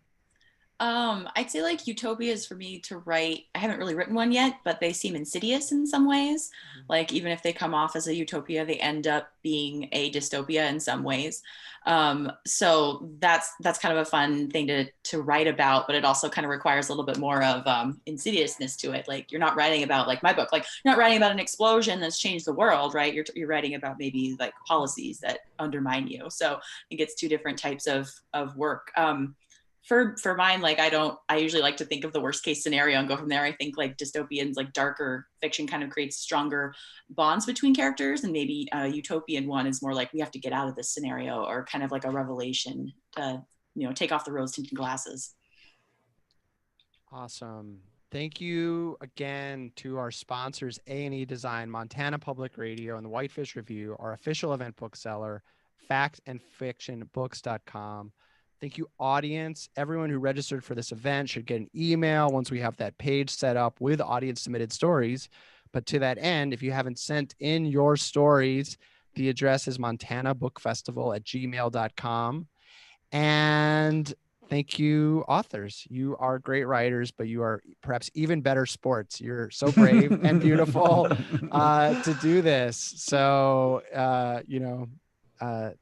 I'd say like utopias for me to write. I haven't really written one yet, but they seem insidious in some ways. Like even if they come off as a utopia, they end up being a dystopia in some ways. So that's kind of a fun thing to write about, but it also kind of requires a little bit more of insidiousness to it. Like you're not writing about, like my book, like you're not writing about an explosion that's changed the world, right? You're writing about maybe like policies that undermine you. So I think it's two different types of work. For mine, like I usually like to think of the worst case scenario and go from there. I think like dystopians, like darker fiction kind of creates stronger bonds between characters, and maybe a utopian one is more like we have to get out of this scenario, or kind of like a revelation to, take off the rose tinted glasses.
Awesome. Thank you again to our sponsors, A&E Design, Montana Public Radio, and the Whitefish Review, our official event bookseller, factandfictionbooks.com. Thank you, audience. Everyone who registered for this event should get an email once we have that page set up with audience submitted stories. But to that end, if you haven't sent in your stories, the address is montanabookfestival@gmail.com. And thank you, authors. You are great writers, but you are perhaps even better sports. You're so brave and beautiful to do this. So,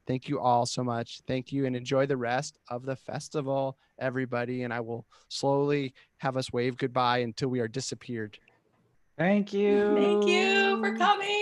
thank you all so much. Thank you, and enjoy the rest of the festival, everybody. And I will slowly have us wave goodbye until we are disappeared.
Thank you.
Thank you for coming.